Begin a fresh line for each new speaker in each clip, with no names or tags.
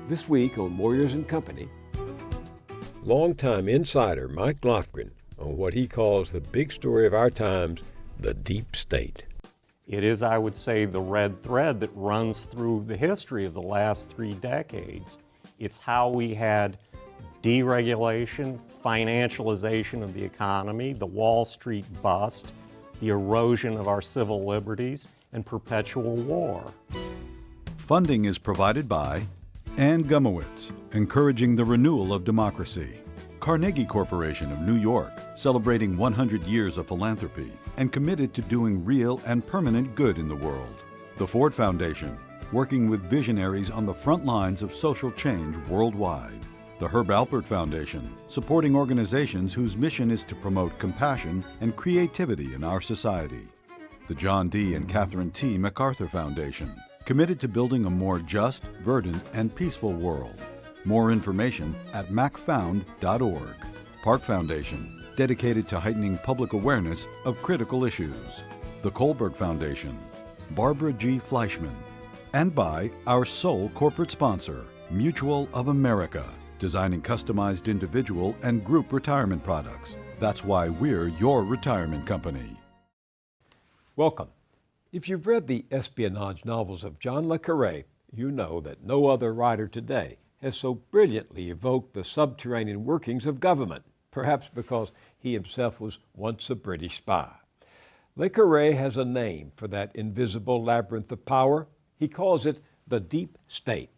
This week on Warriors and Company, longtime insider Mike Lofgren on what he calls the big story of our times, the deep state.
It is, I would say, the red thread that runs through the history of the last 3 decades. It's how we had deregulation, financialization of the economy, the Wall Street bust, the erosion of our civil liberties, and perpetual war.
Funding is provided by Ann Gumowitz, encouraging the renewal of democracy. Carnegie Corporation of New York, celebrating 100 years of philanthropy and committed to doing real and permanent good in the world. The Ford Foundation, working with visionaries on the front lines of social change worldwide. The Herb Alpert Foundation, supporting organizations whose mission is to promote compassion and creativity in our society. The John D. and Catherine T. MacArthur Foundation, committed to building a more just, verdant, and peaceful world. More information at macfound.org. Park Foundation, dedicated to heightening public awareness of critical issues. The Kohlberg Foundation, Barbara G. Fleischman. And by our sole corporate sponsor, Mutual of America, designing customized individual and group retirement products. That's why we're your retirement company.
Welcome. If you've read the espionage novels of John le Carré, you know that no other writer today has so brilliantly evoked the subterranean workings of government, perhaps because he himself was once a British spy. Le Carré has a name for that invisible labyrinth of power. He calls it the deep state.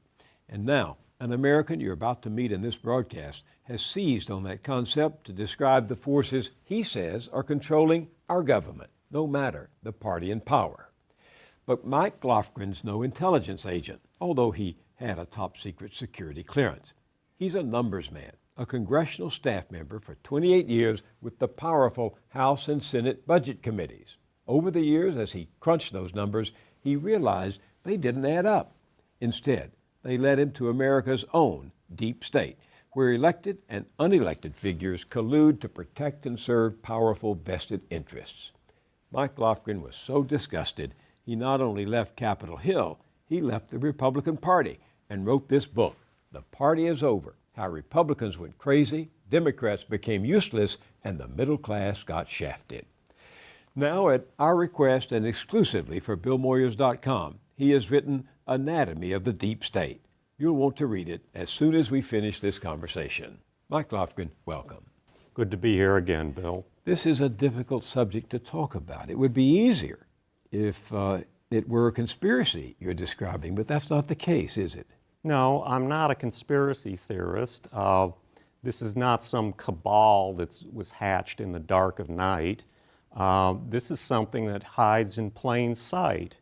And now, an American you're about to meet in this broadcast has seized on that concept to describe the forces he says are controlling our government, no matter the party in power. But Mike Lofgren's no intelligence agent, although he had a top-secret security clearance. He's a numbers man, a congressional staff member for 28 years with the powerful House and Senate budget committees. Over the years, as he crunched those numbers, he realized they didn't add up. Instead, they led him to America's own deep state, where elected and unelected figures collude to protect and serve powerful vested interests. Mike Lofgren was so disgusted, he not only left Capitol Hill, he left the Republican Party and wrote this book, The Party is Over, How Republicans Went Crazy, Democrats Became Useless, and the Middle Class Got Shafted. Now, at our request and exclusively for BillMoyers.com, he has written Anatomy of the Deep State. You'll want to read it as soon as we finish this conversation. Mike Lofgren, welcome.
Good to be here again, Bill.
This is a difficult subject to talk about. It would be easier if it were a conspiracy you're describing, but that's not the case, is it?
No, I'm not a conspiracy theorist. This is not some cabal that was hatched in the dark of night. This is something that hides in plain sight.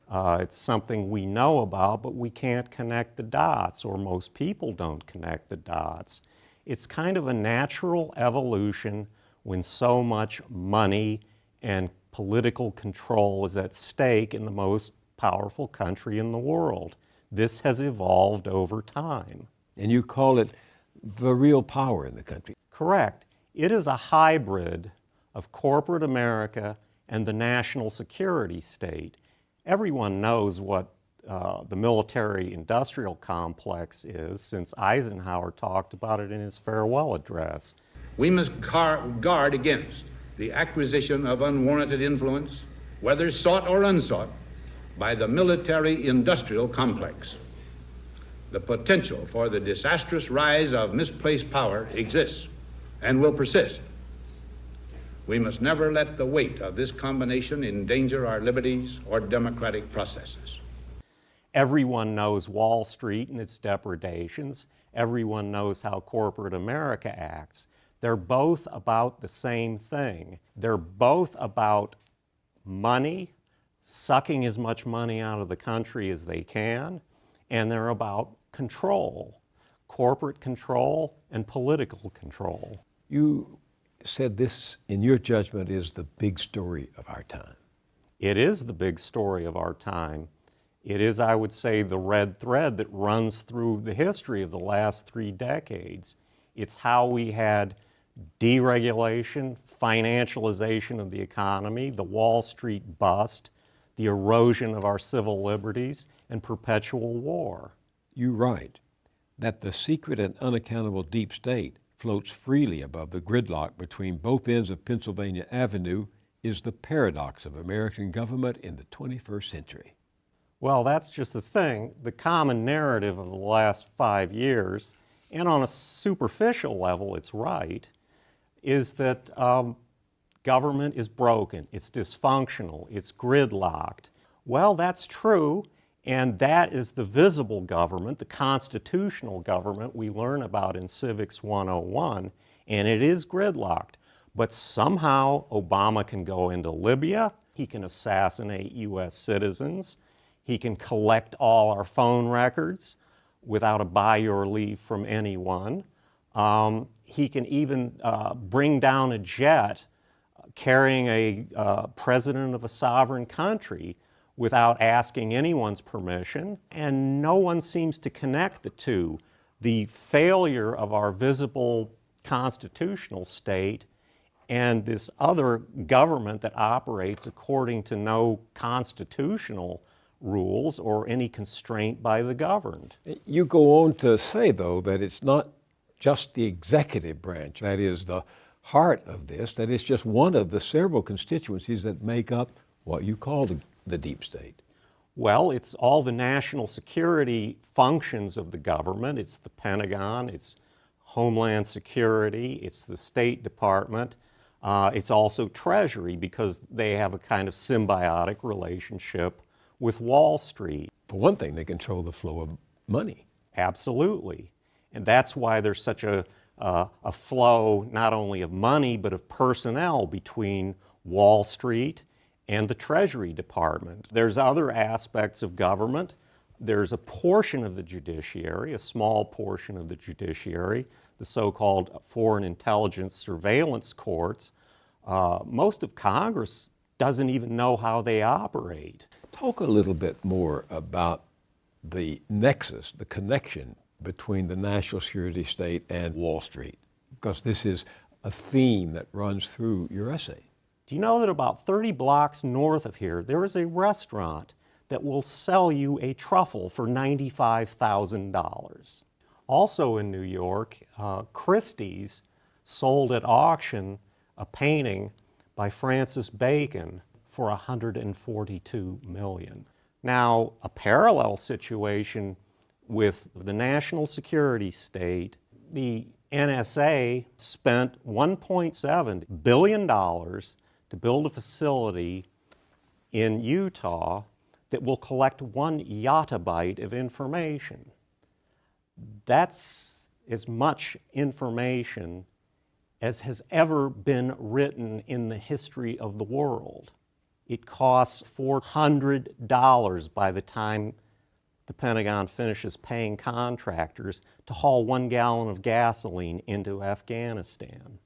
It's something we know about, but we can't connect the dots, or most people don't connect the dots. It's kind of a natural evolution when so much money and political control is at stake in the most powerful country in the world. This has evolved over time.
And you call it the real power in the country.
Correct. It is a hybrid of corporate America and the national security state. Everyone knows what the military-industrial complex is, since Eisenhower talked about it in his farewell address.
We must guard against the acquisition of unwarranted influence, whether sought or unsought, by the military-industrial complex. The potential for the disastrous rise of misplaced power exists and will persist. We must never let the weight of this combination endanger our liberties or democratic processes.
Everyone knows Wall Street and its depredations. Everyone knows how corporate America acts. They're both about the same thing. They're both about money, sucking as much money out of the country as they can, and they're about control, corporate control and political control.
You said this, in your judgment, is the big story of our time.
It is the big story of our time. It is, I would say, the red thread that runs through the history of the last 3 decades. It's how we had deregulation, financialization of the economy, the Wall Street bust, the erosion of our civil liberties, and perpetual war.
You write, That the secret and unaccountable deep state floats freely above the gridlock between both ends of Pennsylvania Avenue is the paradox of American government in the 21st century.
Well, that's just the thing. The common narrative of the last 5 years, and on a superficial level it's right, is that government is broken, it's dysfunctional, it's gridlocked. Well, that's true, and that is the visible government, the constitutional government we learn about in Civics 101, and it is gridlocked. But somehow Obama can go into Libya, he can assassinate U.S. citizens, he can collect all our phone records without a by your leave from anyone. He can even bring down a jet carrying a president of a sovereign country without asking anyone's permission, and no one seems to connect the two. The failure of our visible constitutional state and this other government that operates according to no constitutional rules or any constraint by the governed.
You go on to say, though, that it's not just the executive branch that is the heart of this, that it's just one of the several constituencies that make up what you call the deep state.
Well, it's all the national security functions of the government. It's the Pentagon, it's Homeland Security, it's the State Department. It's also Treasury because they have a kind of symbiotic relationship with Wall Street.
For one thing, they control the flow of money.
Absolutely. And that's why there's such a flow not only of money but of personnel between Wall Street and the Treasury Department. There's other aspects of government. There's a portion of the judiciary, a small portion of the judiciary, the so-called Foreign Intelligence Surveillance Courts. Most of Congress doesn't even know how they operate.
Talk a little bit more about the nexus, the connection between the national security state and Wall Street, because this is a theme that runs through your essay.
Do you know that about 30 blocks north of here, there is a restaurant that will sell you a truffle for $95,000? Also in New York, Christie's sold at auction a painting by Francis Bacon for $142 million. Now, a parallel situation with the national security state, the NSA spent $1.7 billion to build a facility in Utah that will collect 1 yottabyte of information. That's as much information as has ever been written in the history of the world. It costs $400 by the time the Pentagon finishes paying contractors to haul 1 gallon of gasoline into Afghanistan.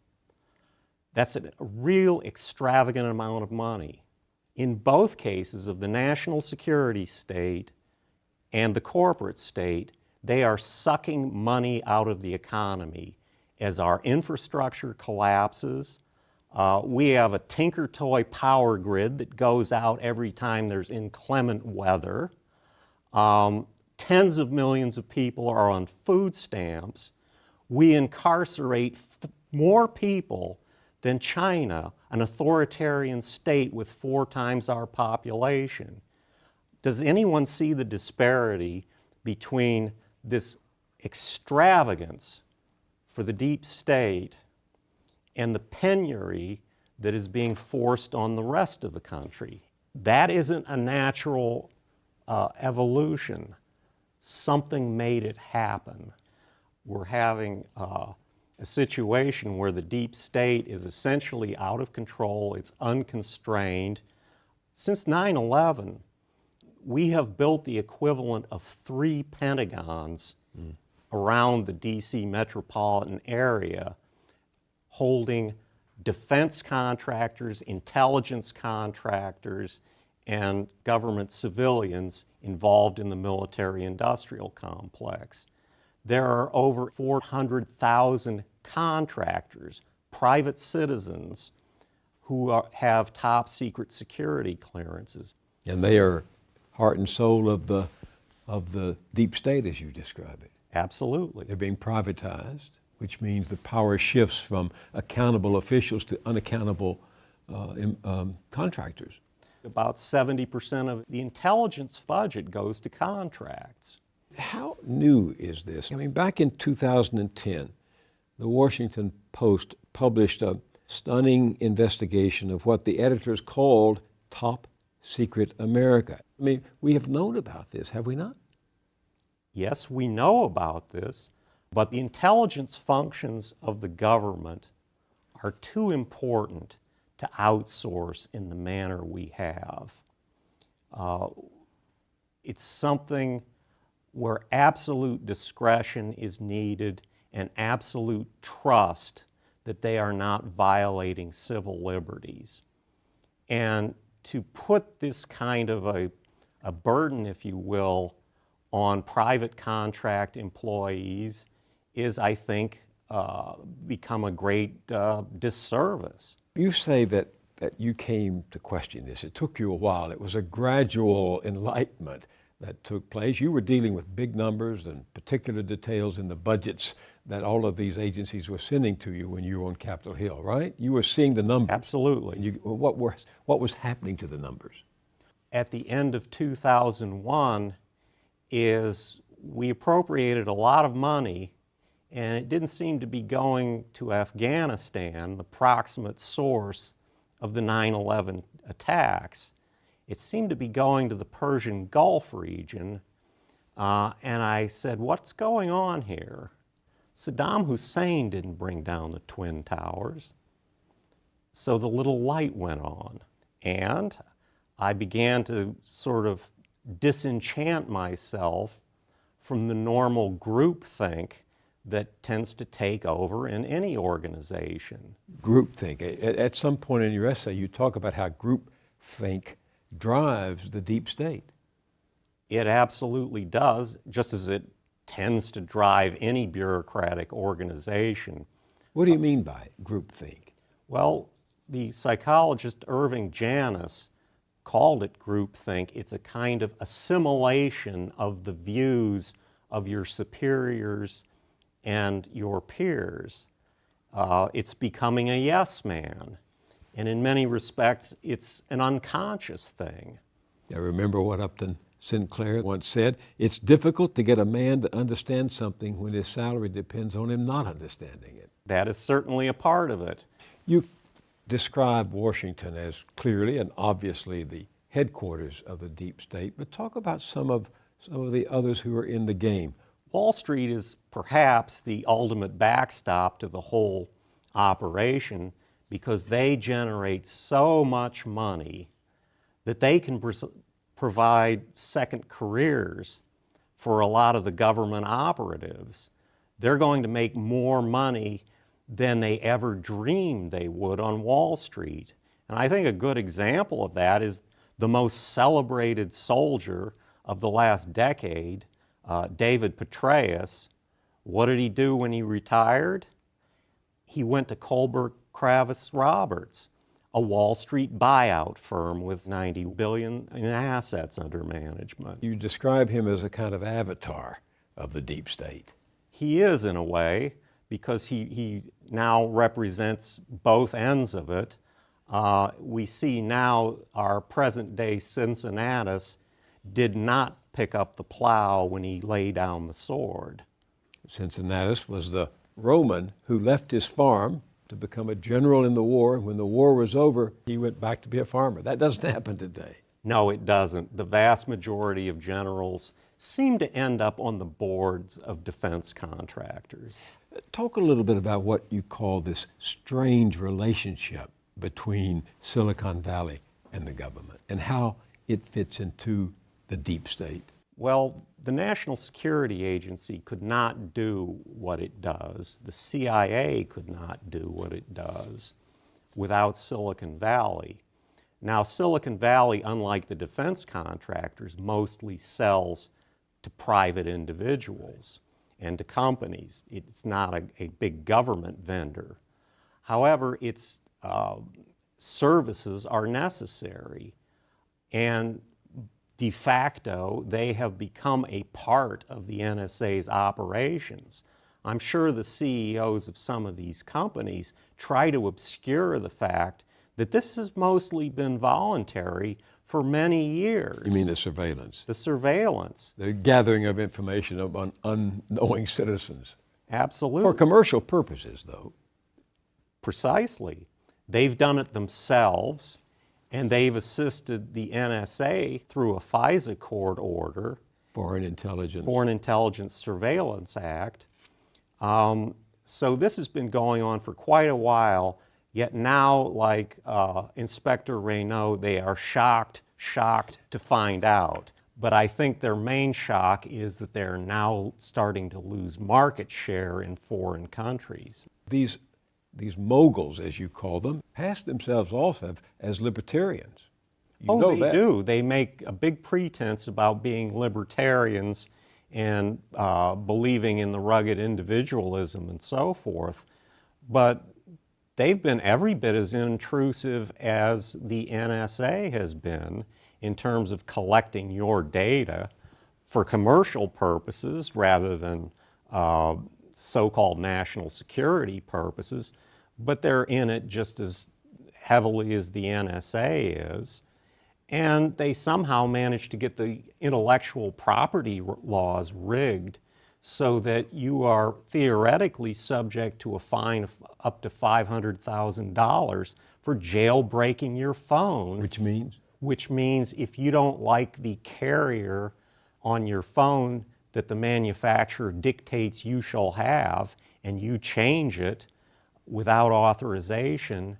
That's a real extravagant amount of money. In both cases of the national security state and the corporate state, they are sucking money out of the economy as our infrastructure collapses. We have a Tinker Toy power grid that goes out every time there's inclement weather. Tens of millions of people are on food stamps. We incarcerate more people than China, an authoritarian state with 4 times our population. Does anyone see the disparity between this extravagance for the deep state and the penury that is being forced on the rest of the country? That isn't a natural evolution. Something made it happen. We're having a situation where the deep state is essentially out of control, it's unconstrained. Since 9/11, we have built the equivalent of 3 Pentagons around the DC metropolitan area, holding defense contractors, intelligence contractors, and government civilians involved in the military-industrial complex. There are over 400,000 contractors, private citizens, who have top secret security clearances.
And they are heart and soul of the deep state, as you describe it.
Absolutely.
They're being privatized, which means the power shifts from accountable officials to unaccountable contractors.
About 70% of the intelligence budget goes to contracts.
How new is this? I mean, back in 2010, the Washington Post published a stunning investigation of what the editors called Top Secret America. I mean, we have known about this, have we not?
Yes, we know about this, but the intelligence functions of the government are too important to outsource in the manner we have. It's something where absolute discretion is needed and absolute trust that they are not violating civil liberties. And to put this kind of a burden, if you will, on private contract employees is, I think, become a great disservice.
You say that you came to question this. It took you a while. It was a gradual enlightenment that took place. You were dealing with big numbers and particular details in the budgets that all of these agencies were sending to you when you were on Capitol Hill, right? You were seeing the numbers.
Absolutely.
And what was happening to the numbers?
At the end of 2001 is we appropriated a lot of money, and it didn't seem to be going to Afghanistan, the proximate source of the 9/11 attacks. It seemed to be going to the Persian Gulf region, and I said, what's going on here? Saddam Hussein didn't bring down the Twin Towers. So the little light went on, and I began to sort of disenchant myself from the normal groupthink that tends to take over in any organization.
Groupthink. At some point in your essay, you talk about how groupthink drives the deep state.
It absolutely does, just as it tends to drive any bureaucratic organization.
What do you mean by groupthink?
Well, the psychologist Irving Janis called it groupthink. It's a kind of assimilation of the views of your superiors and your peers. It's becoming a yes man. And in many respects, it's an unconscious thing.
I remember what Upton Sinclair once said, it's difficult to get a man to understand something when his salary depends on him not understanding it.
That is certainly a part of it.
You describe Washington as clearly and obviously the headquarters of the deep state, but talk about some of the others who are in the game.
Wall Street is perhaps the ultimate backstop to the whole operation because they generate so much money that they can provide second careers for a lot of the government operatives. They're going to make more money than they ever dreamed they would on Wall Street. And I think a good example of that is the most celebrated soldier of the last decade, David Petraeus. What did he do when he retired? He went to Kohlberg Kravis Roberts, a Wall Street buyout firm with $90 billion in assets under management.
You describe him as a kind of avatar of the deep state.
He is, in a way, because he now represents both ends of it. We see now our present-day Cincinnatus did not pick up the plow when he laid down the sword.
Cincinnatus was the Roman who left his farm to become a general in the war, and when the war was over, he went back to be a farmer. That doesn't happen today.
No, it doesn't. The vast majority of generals seem to end up on the boards of defense contractors.
Talk a little bit about what you call this strange relationship between Silicon Valley and the government and how it fits into the deep state.
Well, the National Security Agency could not do what it does. The CIA could not do what it does without Silicon Valley. Now, Silicon Valley, unlike the defense contractors, mostly sells to private individuals and to companies. It's not a big government vendor. However, its services are necessary. And de facto, they have become a part of the NSA's operations. I'm sure the CEOs of some of these companies try to obscure the fact that this has mostly been voluntary for many years.
You mean the surveillance?
The surveillance.
The gathering of information on unknowing citizens.
Absolutely.
For commercial purposes, though.
Precisely. They've done it themselves, and they've assisted the NSA through a FISA court order,
Foreign Intelligence.
Foreign Intelligence Surveillance Act. So this has been going on for quite a while, yet now, like Inspector Reynaud, they are shocked to find out. But I think their main shock is that they're now starting to lose market share in foreign countries.
These moguls, as you call them, pass themselves off as libertarians. You know
they
that.
do. They make a big pretense about being libertarians and believing in the rugged individualism and so forth. But they've been every bit as intrusive as the NSA has been in terms of collecting your data for commercial purposes rather than so-called national security purposes, but they're in it just as heavily as the NSA is. And they somehow managed to get the intellectual property laws rigged so that you are theoretically subject to a fine of up to $500,000 for jailbreaking your phone.
Which means?
Which means if you don't like the carrier on your phone that the manufacturer dictates you shall have, and you change it without authorization,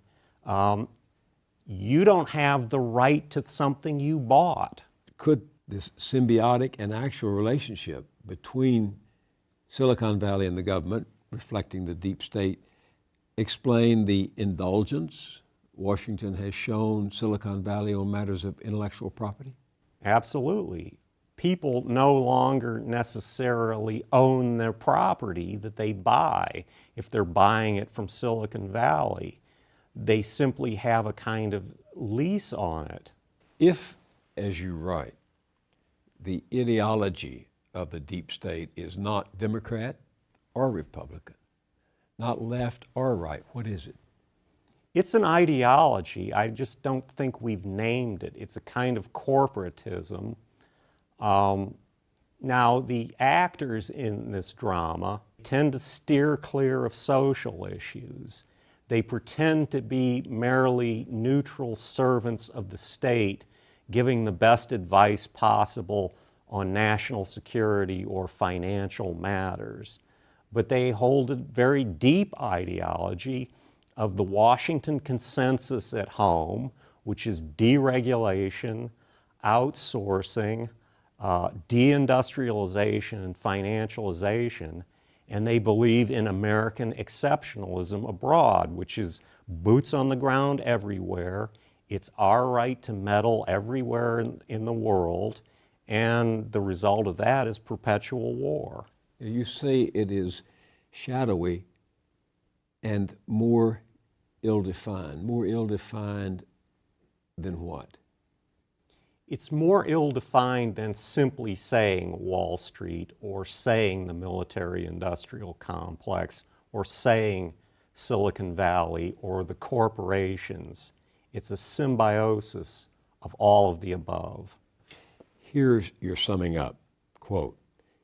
you don't have the right to something you bought.
Could this symbiotic and actual relationship between Silicon Valley and the government, reflecting the deep state, explain the indulgence Washington has shown Silicon Valley on matters of intellectual property?
Absolutely. People no longer necessarily own their property that they buy if they're buying it from Silicon Valley. They simply have a kind of lease on it.
If, as you write, the ideology of the deep state is not Democrat or Republican, not left or right, what is it?
It's an ideology. I just don't think we've named it. It's a kind of corporatism. Now, the actors in this drama tend to steer clear of social issues. They pretend to be merely neutral servants of the state, giving the best advice possible on national security or financial matters. But they hold a very deep ideology of the Washington consensus at home, which is deregulation, outsourcing, deindustrialization, and financialization. And they believe in American exceptionalism abroad, which is boots on the ground everywhere. It's our right to meddle everywhere in the world, and the result of that is perpetual war.
You say it is shadowy and more ill-defined. More ill-defined than what?
It's more ill-defined than simply saying Wall Street or saying the military-industrial complex or saying Silicon Valley or the corporations. It's a symbiosis of all of the above.
Here's your summing up. Quote,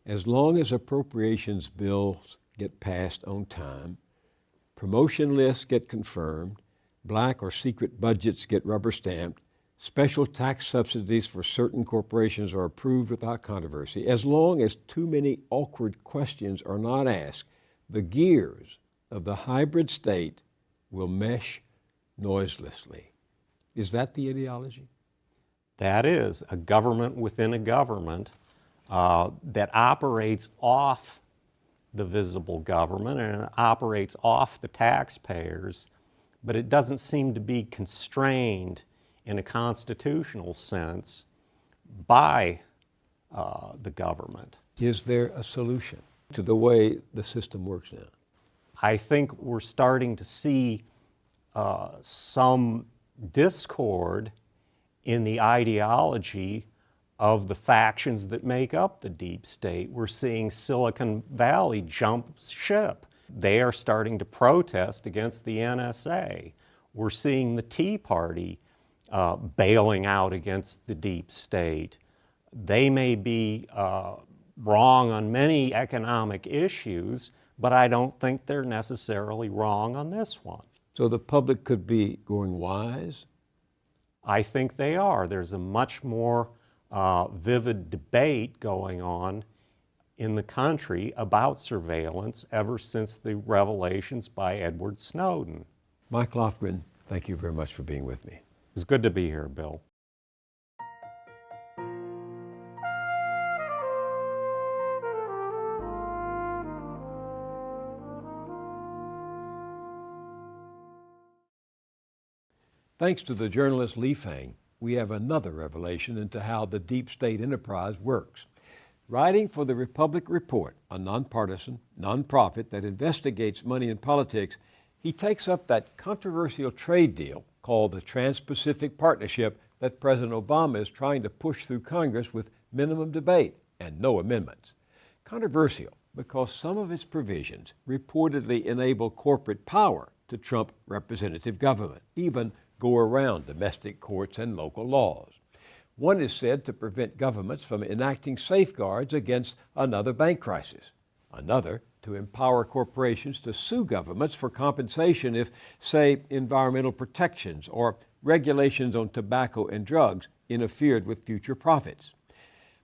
as long as appropriations bills get passed on time, promotion lists get confirmed, black or secret budgets get rubber stamped, special tax subsidies for certain corporations are approved without controversy, as long as too many awkward questions are not asked, the gears of the hybrid state will mesh noiselessly. Is that the ideology?
That is a government within a government that operates off the visible government and it operates off the taxpayers, but it doesn't seem to be constrained in a constitutional sense by the government.
Is there a solution to the way the system works now?
I think we're starting to see some discord in the ideology of the factions that make up the deep state. We're seeing Silicon Valley jump ship. They are starting to protest against the NSA. We're seeing the Tea Party bailing out against the deep state. They may be wrong on many economic issues, but I don't think they're necessarily wrong on this one.
So the public could be growing wise?
I think they are. There's a much more vivid debate going on in the country about surveillance ever since the revelations by Edward Snowden.
Mike Lofgren, thank you very much for being with me.
It's good to be here, Bill.
Thanks to the journalist Lee Fang, we have another revelation into how the deep state enterprise works. Writing for the Republic Report, a nonpartisan, nonprofit that investigates money in politics, he takes up that controversial trade deal called the Trans-Pacific Partnership that President Obama is trying to push through Congress with minimum debate and no amendments. Controversial because some of its provisions reportedly enable corporate power to trump representative government, even go around domestic courts and local laws. One is said to prevent governments from enacting safeguards against another bank crisis. Another, to empower corporations to sue governments for compensation if, say, environmental protections or regulations on tobacco and drugs interfered with future profits.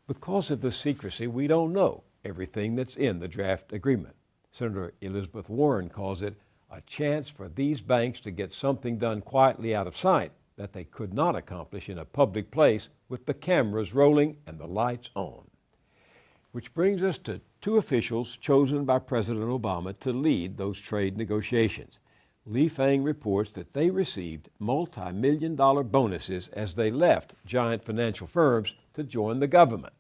Because of the secrecy, we don't know everything that's in the draft agreement. Senator Elizabeth Warren calls it a chance for these banks to get something done quietly out of sight that they could not accomplish in a public place with the cameras rolling and the lights on. Which brings us to two officials chosen by President Obama to lead those trade negotiations. Lee Fang reports that they received multi-million-dollar bonuses as they left giant financial firms to join the government.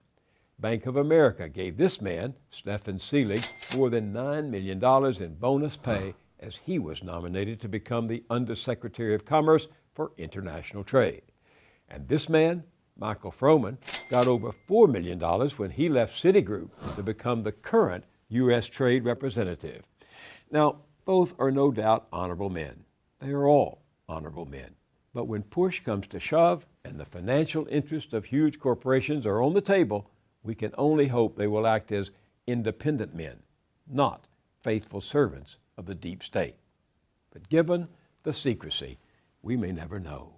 Bank of America gave this man, Stefan Selig, more than $9 million in bonus pay as he was nominated to become the Undersecretary of Commerce for International Trade. And this man, Michael Froman, got over $4 million when he left Citigroup to become the current U.S. Trade Representative. Now, both are no doubt honorable men. They are all honorable men. But when push comes to shove and the financial interests of huge corporations are on the table, we can only hope they will act as independent men, not faithful servants of the deep state. But given the secrecy, we may never know.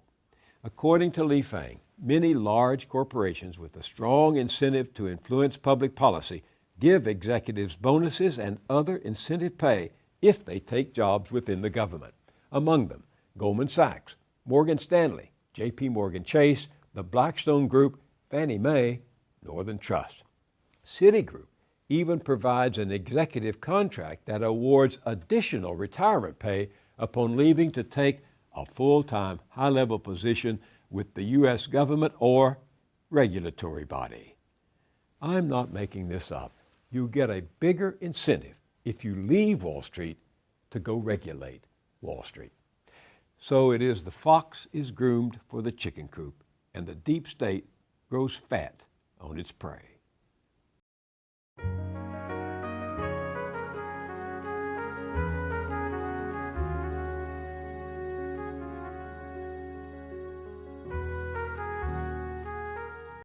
According to Lee Fang, many large corporations with a strong incentive to influence public policy give executives bonuses and other incentive pay if they take jobs within the government. Among them, Goldman Sachs, Morgan Stanley, J.P. Morgan Chase, the Blackstone Group, Fannie Mae, Northern Trust. Citigroup even provides an executive contract that awards additional retirement pay upon leaving to take a full-time, high-level position with the U.S. government or regulatory body. I'm not making this up. You get a bigger incentive if you leave Wall Street to go regulate Wall Street. So it is the fox is groomed for the chicken coop, and the deep state grows fat on its prey.